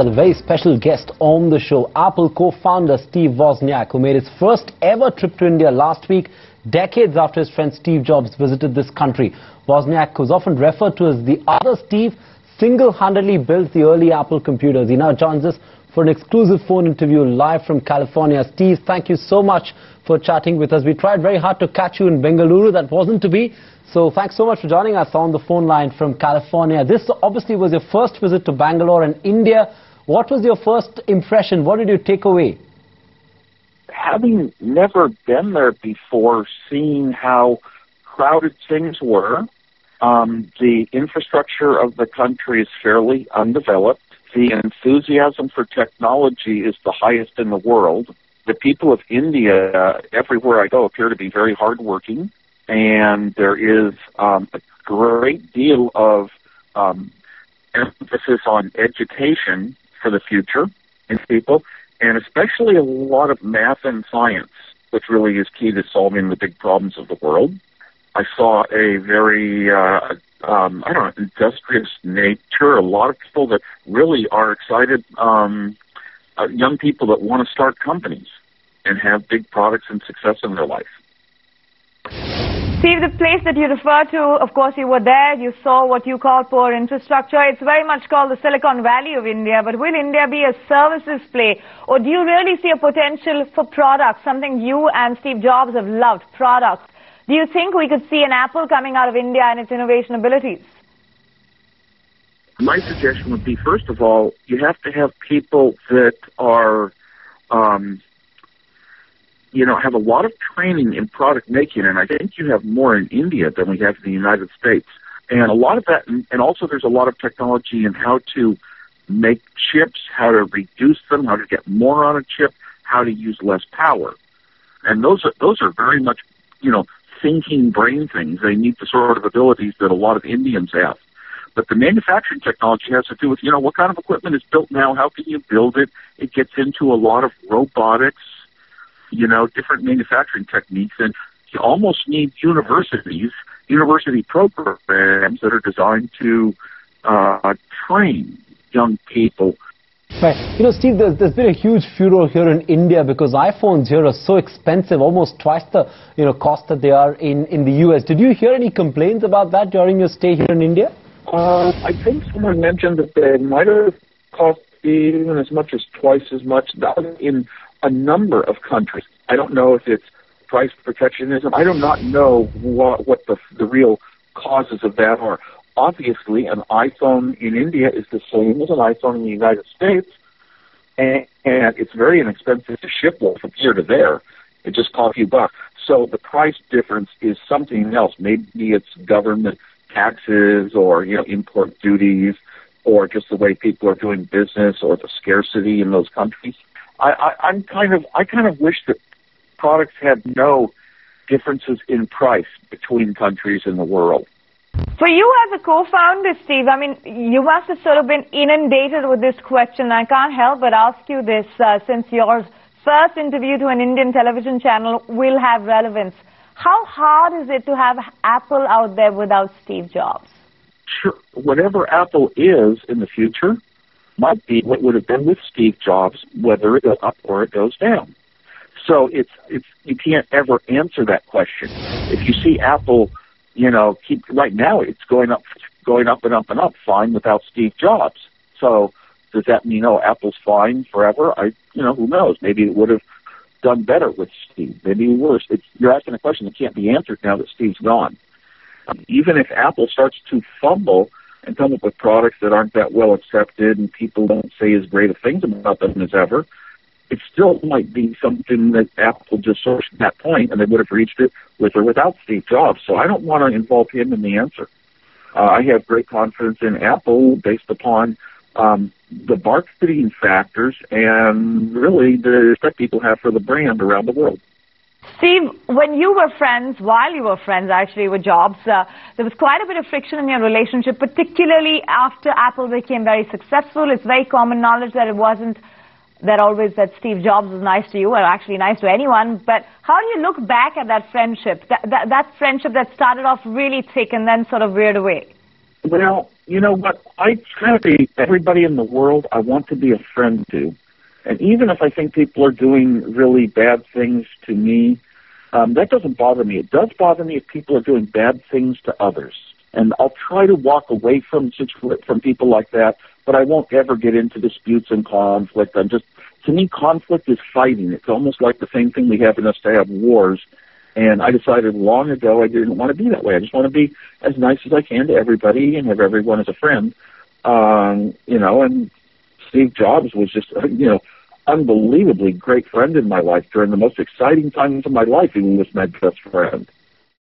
A very special guest on the show, Apple co-founder Steve Wozniak, who made his first ever trip to India last week, decades after his friend Steve Jobs visited this country. Wozniak, who's often referred to as the other Steve, single-handedly built the early Apple computers. He now joins us for an exclusive phone interview live from California. Steve, thank you so much for chatting with us. We tried very hard to catch you in Bengaluru. That wasn't to be. So thanks so much for joining us on the phone line from California. This obviously was your first visit to Bangalore and India. What was your first impression? What did you take away? Having never been there before, seeing how crowded things were, the infrastructure of the country is fairly undeveloped. The enthusiasm for technology is the highest in the world. The people of India, everywhere I go, appear to be very hardworking, and there is a great deal of emphasis on education for the future in people, and especially a lot of math and science, which really is key to solving the big problems of the world. I saw a very, industrious nature, a lot of people that really are excited, young people that want to start companies and have big products and success in their life. Steve, the place that you refer to, of course, you were there, you saw what you call poor infrastructure. It's very much called the Silicon Valley of India, but will India be a services play? Or do you really see a potential for products, something you and Steve Jobs have loved, products? Do you think we could see an Apple coming out of India and its innovation abilities? My suggestion would be, first of all, you have to have people that are, have a lot of training in product making, and I think you have more in India than we have in the United States. And a lot of that, and also there's a lot of technology in how to make chips, how to reduce them, how to get more on a chip, how to use less power. And those are very much, thinking brain things. They need the sort of abilities that a lot of Indians have. But the manufacturing technology has to do with, what kind of equipment is built now, how can you build it? It gets into a lot of robotics, different manufacturing techniques, and you almost need university programs that are designed to train young people. Right. Steve, there's been a huge furor here in India because iPhones here are so expensive, almost twice the cost that they are in the US. Did you hear any complaints about that during your stay here in India? I think someone mentioned that they might have cost even as much as twice as much in a number of countries. I don't know if it's price protectionism. I do not know what the real causes of that are. Obviously, an iPhone in India is the same as an iPhone in the United States, and it's very inexpensive to ship one from here to there. It just costs a few bucks. So the price difference is something else. Maybe it's government taxes or import duties, or just the way people are doing business, or the scarcity in those countries. I kind of wish that products had no differences in price between countries in the world. For you as a co-founder, Steve, you must have sort of been inundated with this question. I can't help but ask you this, since your first interview to an Indian television channel will have relevance. How hard is it to have Apple out there without Steve Jobs? Sure. Whatever Apple is in the future might be what would have been with Steve Jobs, whether it goes up or it goes down. So it's you can't ever answer that question. If you see Apple, right now it's going up and up and up, fine without Steve Jobs. So does that mean, Apple's fine forever? Who knows? Maybe it would have done better with Steve. Maybe worse. You're asking a question that can't be answered now that Steve's gone. Even if Apple starts to fumble and come up with products that aren't that well accepted and people don't say as great of things about them as ever, it still might be something that Apple just sourced at that point, and they would have reached it with or without Steve Jobs. So I don't want to involve him in the answer. I have great confidence in Apple based upon the marketing factors and really the respect people have for the brand around the world. Steve, when you were friends, while you were friends actually with Jobs, there was quite a bit of friction in your relationship, particularly after Apple became very successful. It's very common knowledge that it wasn't that Steve Jobs was nice to you, or actually nice to anyone. But how do you look back at that friendship, that friendship that started off really thick and then sort of veered away? Well, you know what? I try to be everybody in the world I want to be a friend to. And even if I think people are doing really bad things to me, that doesn't bother me. It does bother me if people are doing bad things to others. And I'll try to walk away from people like that, but I won't ever get into disputes and conflict. To me, conflict is fighting. It's almost like the same thing we have in us to have wars. And I decided long ago I didn't want to be that way. I just want to be as nice as I can to everybody and have everyone as a friend. And Steve Jobs was just, unbelievably great friend in my life during the most exciting times of my life. He was my best friend.